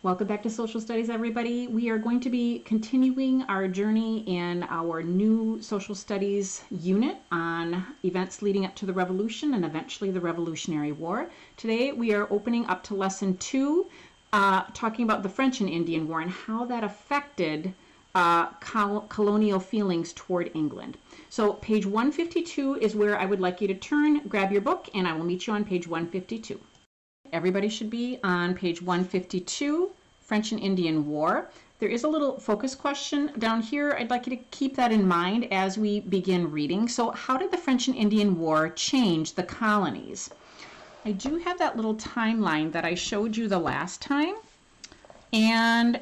Welcome back to Social Studies, everybody. We are going to be continuing our journey in our new Social Studies unit on events leading up to the Revolution and eventually the Revolutionary War. Today we are opening up to Lesson 2, talking about the French and Indian War and how that affected colonial feelings toward England. So page 152 is where I would like you to turn, grab your book, and I will meet you on page 152. Everybody should be on page 152, French and Indian War. There is a little focus question down here. I'd like you to keep that in mind as we begin reading. So how did the French and Indian War change the colonies? I do have that little timeline that I showed you the last time. And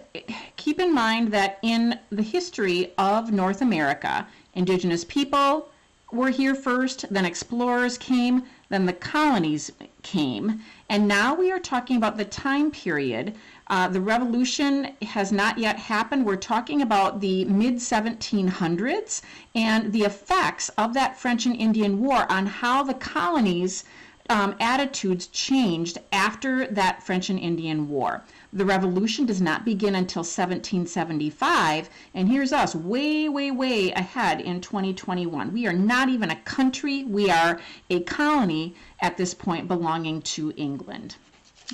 keep in mind that in the history of North America, indigenous people were here first, then explorers came, then the colonies came, and now we are talking about the time period. The revolution has not yet happened. We're talking about the mid-1700s and the effects of that French and Indian War on how the colonies' attitudes changed after that French and Indian War. The revolution does not begin until 1775, and here's us way, way, way ahead in 2021. We are not even a country. We are a colony at this point belonging to England.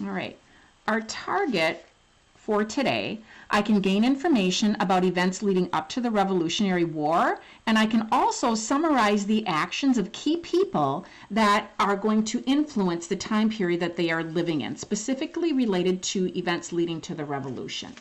All right, our target for today, I can gain information about events leading up to the Revolutionary War, and I can also summarize the actions of key people that are going to influence the time period that they are living in, specifically related to events leading to the Revolution.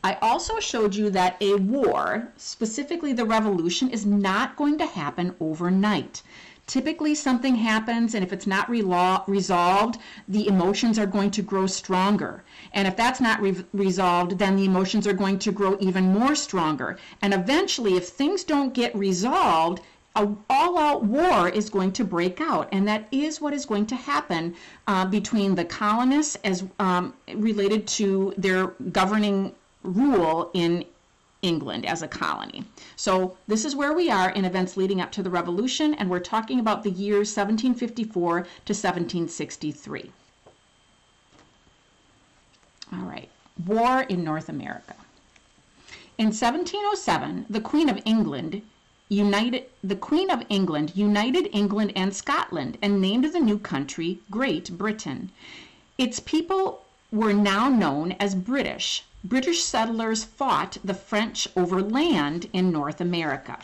I also showed you that a war, specifically the Revolution, is not going to happen overnight. Typically something happens, and if it's not resolved, the emotions are going to grow stronger. And if that's not resolved, then the emotions are going to grow even more stronger. And eventually, if things don't get resolved, an all-out war is going to break out. And that is what is going to happen between the colonists as related to their governing rule in England as a colony. So this is where we are in events leading up to the Revolution, and we're talking about the years 1754 to 1763. All right, war in North America. In 1707, the Queen of England united England and Scotland and named the new country Great Britain. Its people were now known as British. British settlers fought the French over land in North America.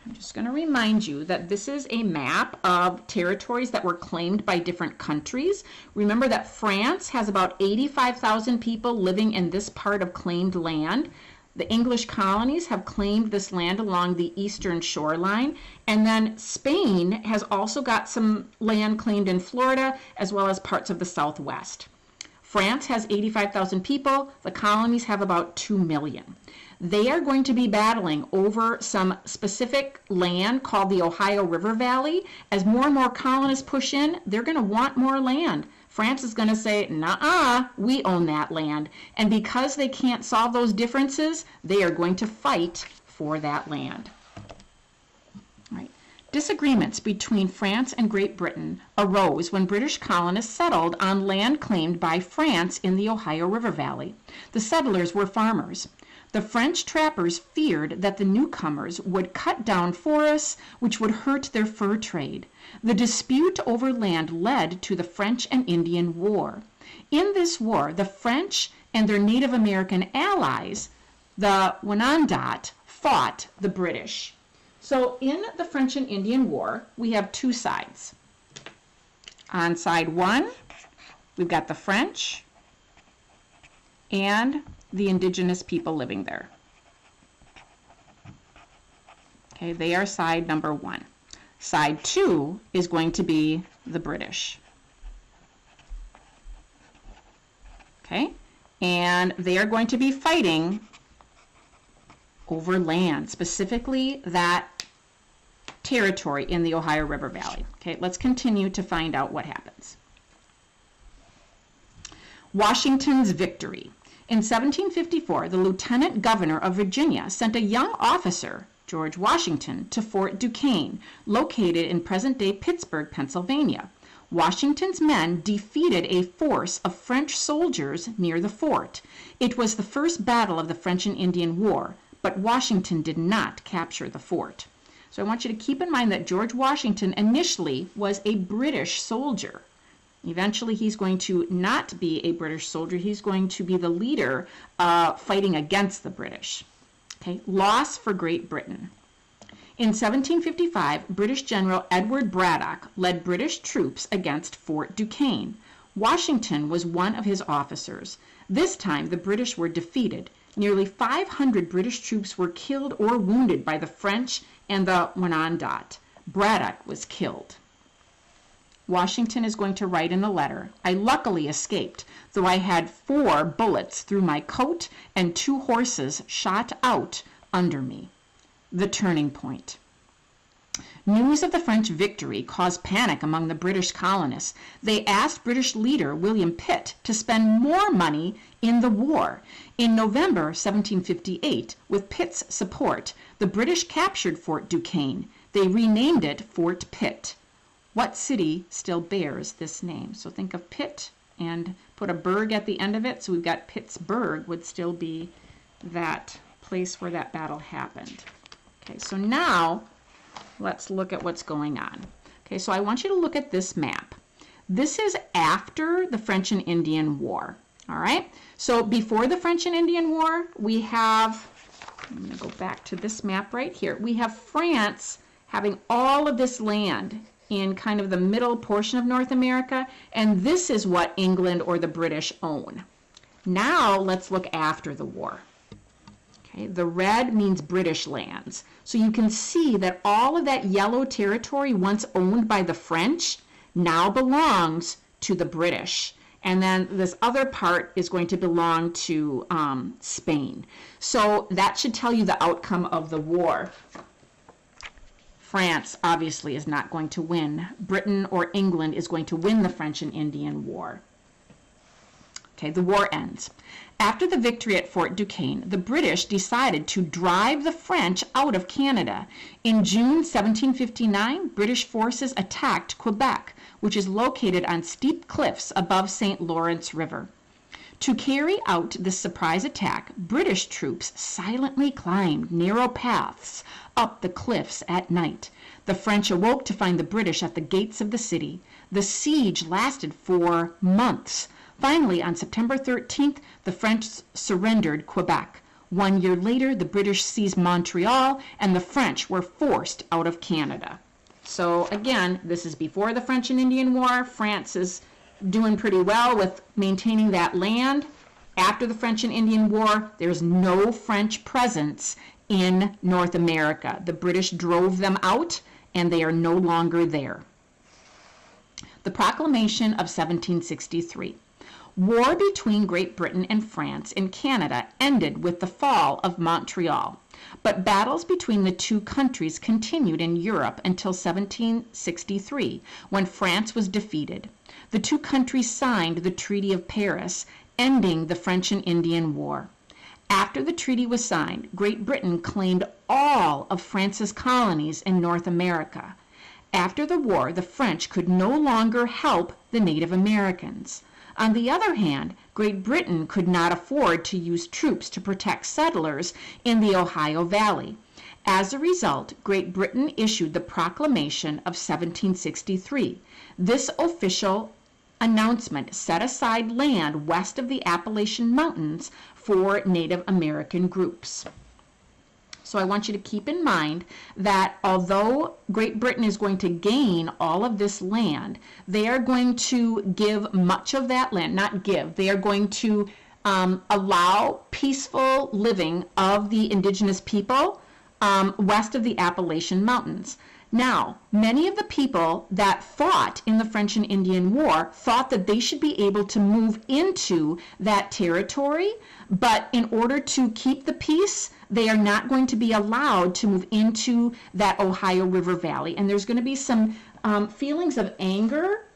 I'm just going to remind you that this is a map of territories that were claimed by different countries. Remember that France has about 85,000 people living in this part of claimed land. The English colonies have claimed this land along the eastern shoreline. And then Spain has also got some land claimed in Florida as well as parts of the Southwest. France has 85,000 people. The colonies have about 2 million. They are going to be battling over some specific land called the Ohio River Valley. As more and more colonists push in, they're going to want more land. France is going to say, "Nuh-uh, we own that land." And because they can't solve those differences, they are going to fight for that land. Disagreements between France and Great Britain arose when British colonists settled on land claimed by France in the Ohio River Valley. The settlers were farmers. The French trappers feared that the newcomers would cut down forests, which would hurt their fur trade. The dispute over land led to the French and Indian War. In this war, the French and their Native American allies, the Wyandot, fought the British. So in the French and Indian War, we have two sides. On side one, we've got the French and the indigenous people living there. Okay, they are side number one. Side two is going to be the British. Okay, and they are going to be fighting over land, specifically that territory in the Ohio River Valley. Okay, let's continue to find out what happens. Washington's victory. In 1754, the Lieutenant Governor of Virginia sent a young officer, George Washington, to Fort Duquesne, located in present-day Pittsburgh, Pennsylvania. Washington's men defeated a force of French soldiers near the fort. It was the first battle of the French and Indian War, but Washington did not capture the fort. So I want you to keep in mind that George Washington initially was a British soldier. Eventually, he's going to not be a British soldier. He's going to be the leader fighting against the British. Okay, loss for Great Britain. In 1755, British General Edward Braddock led British troops against Fort Duquesne. Washington was one of his officers. This time, the British were defeated. Nearly 500 British troops were killed or wounded by the French and the Wendat. Braddock was killed. Washington is going to write in the letter, I luckily escaped, though I had 4 bullets through my coat and 2 horses shot out under me. The turning point. News of the French victory caused panic among the British colonists. They asked British leader William Pitt to spend more money in the war. In November 1758, with Pitt's support, the British captured Fort Duquesne. They renamed it Fort Pitt. What city still bears this name? So think of Pitt and put a burg at the end of it. So we've got Pittsburgh would still be that place where that battle happened. Okay, so now let's look at what's going on. Okay, so I want you to look at this map. This is after the French and Indian War. All right, so before the French and Indian War, we have, I'm going to go back to this map right here. We have France having all of this land in kind of the middle portion of North America, and this is what England or the British own. Now let's look after the war. Okay, the red means British lands. So you can see that all of that yellow territory once owned by the French now belongs to the British. And then this other part is going to belong to Spain. So that should tell you the outcome of the war. France obviously is not going to win. Britain or England is going to win the French and Indian War. Okay, the war ends. After the victory at Fort Duquesne, the British decided to drive the French out of Canada. In June 1759, British forces attacked Quebec, which is located on steep cliffs above St. Lawrence River. To carry out this surprise attack, British troops silently climbed narrow paths up the cliffs at night. The French awoke to find the British at the gates of the city. The siege lasted for months. Finally, on September 13th, the French surrendered Quebec. 1 year later, the British seized Montreal, and the French were forced out of Canada. So again, this is before the French and Indian War. France is doing pretty well with maintaining that land. After the French and Indian War, there's no French presence in North America. The British drove them out, and they are no longer there. The Proclamation of 1763. War between Great Britain and France in Canada ended with the fall of Montreal, but battles between the two countries continued in Europe until 1763, when France was defeated. The two countries signed the Treaty of Paris, ending the French and Indian War. After the treaty was signed, Great Britain claimed all of France's colonies in North America. After the war, the French could no longer help the Native Americans. On the other hand, Great Britain could not afford to use troops to protect settlers in the Ohio Valley. As a result, Great Britain issued the Proclamation of 1763. This official announcement set aside land west of the Appalachian Mountains for Native American groups. So I want you to keep in mind that although Great Britain is going to gain all of this land, they are going to give much of that land, not give, they are going to allow peaceful living of the indigenous people west of the Appalachian Mountains. Now, many of the people that fought in the French and Indian War thought that they should be able to move into that territory, but in order to keep the peace, they are not going to be allowed to move into that Ohio River Valley. And there's going to be some feelings of anger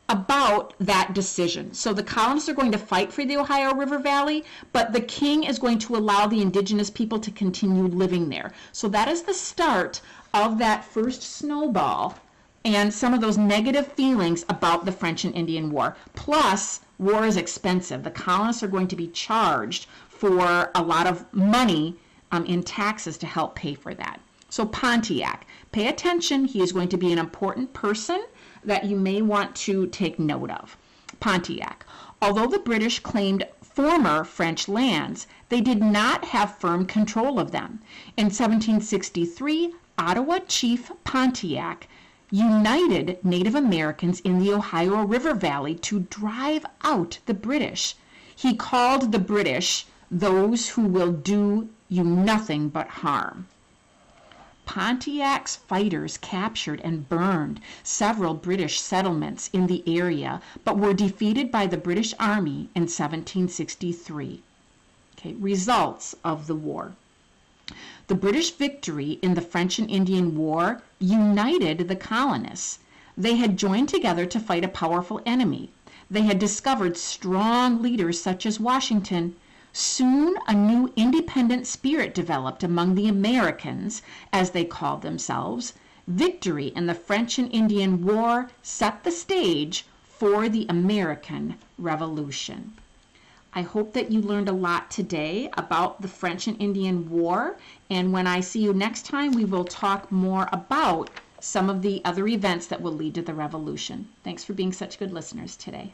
about that decision. So the colonists are going to fight for the Ohio River Valley, but the king is going to allow the indigenous people to continue living there. So that is the start of that first snowball and some of those negative feelings about the French and Indian War. Plus, war is expensive. The colonists are going to be charged for a lot of money in taxes to help pay for that. So Pontiac, pay attention. He is going to be an important person that you may want to take note of. Pontiac. Although the British claimed former French lands, they did not have firm control of them. In 1763, Ottawa Chief Pontiac united Native Americans in the Ohio River Valley to drive out the British. He called the British those who will do you nothing but harm. Pontiac's fighters captured and burned several British settlements in the area, but were defeated by the British Army in 1763. Okay, results of the war. The British victory in the French and Indian War united the colonists. They had joined together to fight a powerful enemy. They had discovered strong leaders such as Washington. Soon a new independent spirit developed among the Americans, as they called themselves. Victory in the French and Indian War set the stage for the American Revolution. I hope that you learned a lot today about the French and Indian War, and when I see you next time, we will talk more about some of the other events that will lead to the Revolution. Thanks for being such good listeners today.